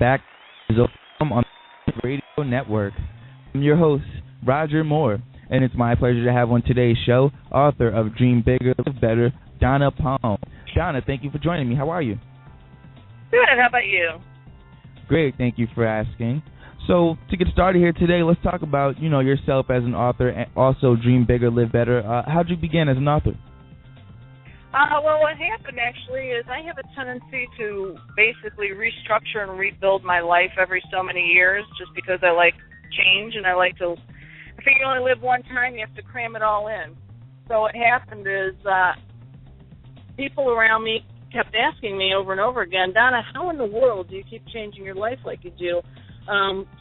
back to on the Radio Network. I'm your host, Roger Moore, and it's my pleasure to have on today's show author of Dream Bigger, Live Better, Donna Palm. Donna, thank you for joining me. How are you? Good. How about you? Great. Thank you for asking. So to get started here today, let's talk about, yourself as an author and also Dream Bigger, Live Better. How'd you begin as an author? Well, what happened actually is I have a tendency to basically restructure and rebuild my life every so many years just because I like change and I figure you only live one time, you have to cram it all in. So what happened is people around me kept asking me over and over again, Donna, how in the world do you keep changing your life like you do?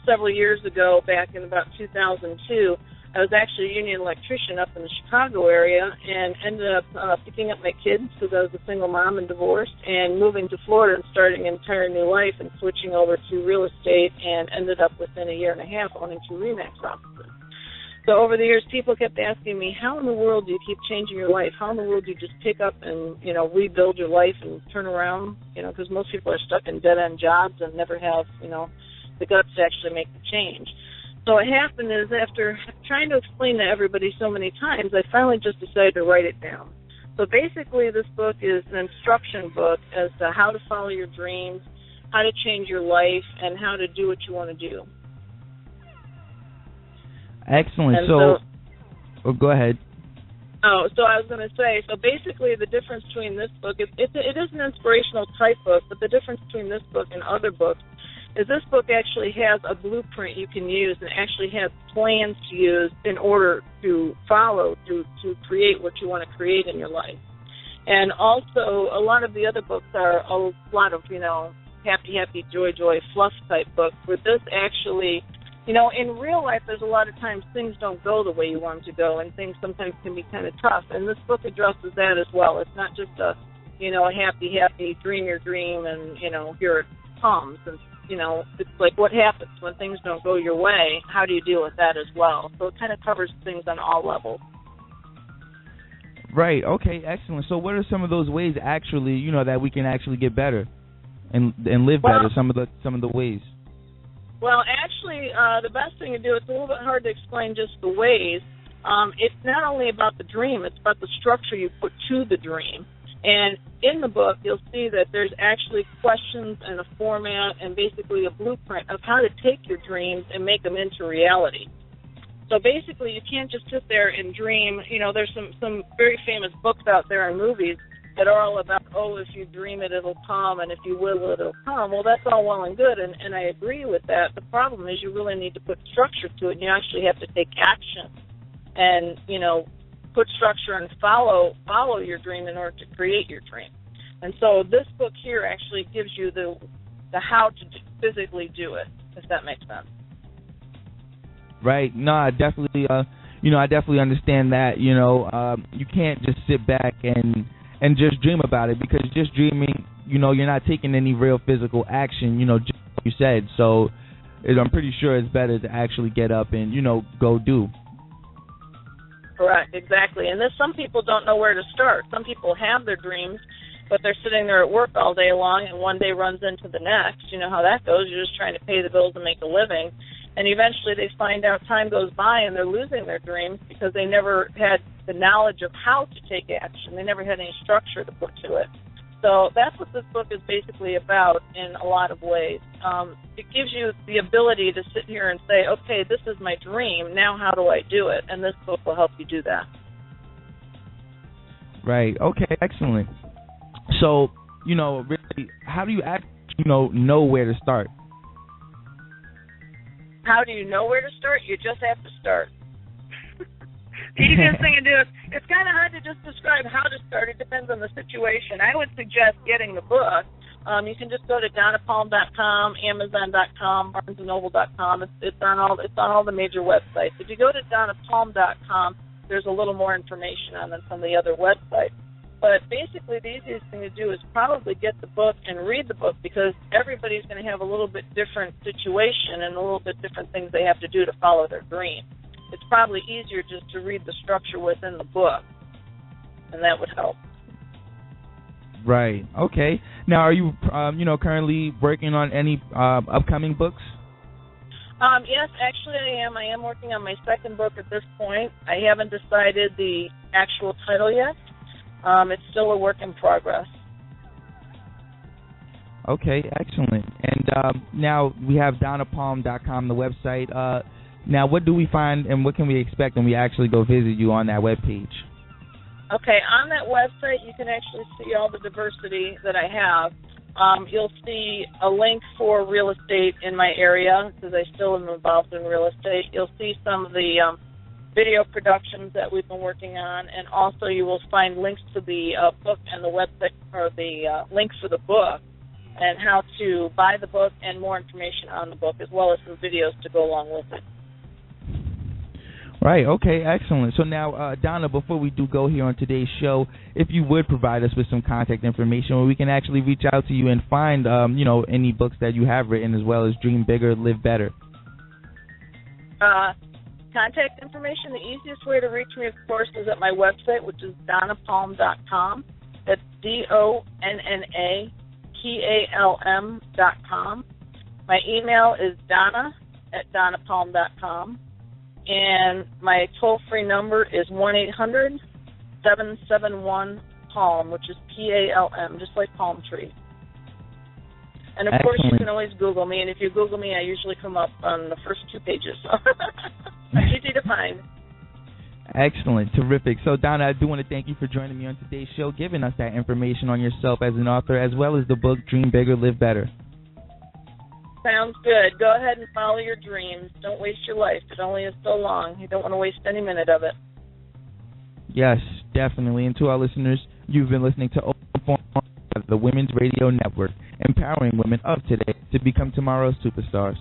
Several years ago, back in about 2002, I was actually a union electrician up in the Chicago area and ended up picking up my kids because I was a single mom and divorced and moving to Florida and starting an entire new life and switching over to real estate and ended up within a year and a half owning 2 RE/MAX offices. So over the years, people kept asking me, how in the world do you keep changing your life? How in the world do you just pick up and, rebuild your life and turn around? Because most people are stuck in dead-end jobs and never have, the guts to actually make the change. So what happened is after trying to explain to everybody so many times, I finally just decided to write it down. So basically this book is an instruction book as to how to follow your dreams, how to change your life, and how to do what you want to do. Excellent. Go ahead. So I was going to say, so basically the difference between this book, it is an inspirational type book, but the difference between this book and other books is this book actually has a blueprint you can use and actually has plans to use in order to follow, to create what you want to create in your life. And also, a lot of the other books are a lot of, happy, joy, fluff type books, where this actually, in real life, there's a lot of times things don't go the way you want them to go, and things sometimes can be kind of tough. And this book addresses that as well. It's not just a happy, dream your dream, and, here it comes. And, it's like what happens when things don't go your way, how do you deal with that as well? So it kind of covers things on all levels. Right. Okay, excellent. So what are some of those ways actually, that we can actually get better and live better, some of the ways? Well, actually, the best thing to do, it's a little bit hard to explain just the ways. It's not only about the dream, it's about the structure you put to the dream. And in the book, you'll see that there's actually questions and a format and basically a blueprint of how to take your dreams and make them into reality. So basically, you can't just sit there and dream. There's some very famous books out there and movies that are all about, if you dream it, it'll come, and if you will, it'll come. Well, that's all well and good, and I agree with that. The problem is you really need to put structure to it, and you actually have to take action and, put structure and follow your dream in order to create your dream. And so this book here actually gives you the how to physically do it, if that makes sense. Right. No, I definitely understand that. You can't just sit back and just dream about it, because just dreaming, you're not taking any real physical action, just like you said. So I'm pretty sure it's better to actually get up and, go do. Correct, exactly. And some people don't know where to start. Some people have their dreams, but they're sitting there at work all day long, and one day runs into the next. You know how that goes. You're just trying to pay the bills and make a living. And eventually they find out time goes by and they're losing their dreams because they never had the knowledge of how to take action. They never had any structure to put to it. So that's what this book is basically about in a lot of ways. It gives you the ability to sit here and say, okay, this is my dream. Now how do I do it? And this book will help you do that. Right. Okay, excellent. So, really, how do you know where to start? How do you know where to start? You just have to start. The easiest thing to do is, it's kind of hard to just describe how to start. It depends on the situation. I would suggest getting the book. You can just go to donnapalm.com, amazon.com, barnesandnoble.com. It's on all the major websites. If you go to donnapalm.com, there's a little more information on than some of the other websites. But basically, the easiest thing to do is probably get the book and read the book, because everybody's going to have a little bit different situation and a little bit different things they have to do to follow their dream. It's probably easier just to read the structure within the book, and that would help. Right. Okay. Now, are you, currently working on any upcoming books? Yes, actually I am. I am working on my second book at this point. I haven't decided the actual title yet. It's still a work in progress. Okay, excellent. And now we have DonnaPalm.com, the website. Now, what do we find and what can we expect when we actually go visit you on that webpage? Okay, on that website you can actually see all the diversity that I have. You'll see a link for real estate in my area because I still am involved in real estate. You'll see some of the video productions that we've been working on, and also you will find links to the book and the website, or the links for the book and how to buy the book and more information on the book, as well as some videos to go along with it. Right, okay, excellent. So now, Donna, before we do go here on today's show, if you would provide us with some contact information where we can actually reach out to you and find, any books that you have written, as well as Dream Bigger, Live Better. Contact information, the easiest way to reach me, of course, is at my website, which is DonnaPalm.com. That's DonnaPalm.com. My email is Donna@DonnaPalm.com. And my toll-free number is 1-800-771-PALM, which is PALM, just like palm tree. And, of course, you can always Google me. And if you Google me, I usually come up on the first 2 pages. So I'm easy to find. Excellent. Terrific. So, Donna, I do want to thank you for joining me on today's show, giving us that information on yourself as an author, as well as the book Dream Bigger, Live Better. Sounds good. Go ahead and follow your dreams. Don't waste your life. It only is so long. You don't want to waste any minute of it. Yes, definitely. And to our listeners, you've been listening to Open Forum of the Women's Radio Network, empowering women of today to become tomorrow's superstars.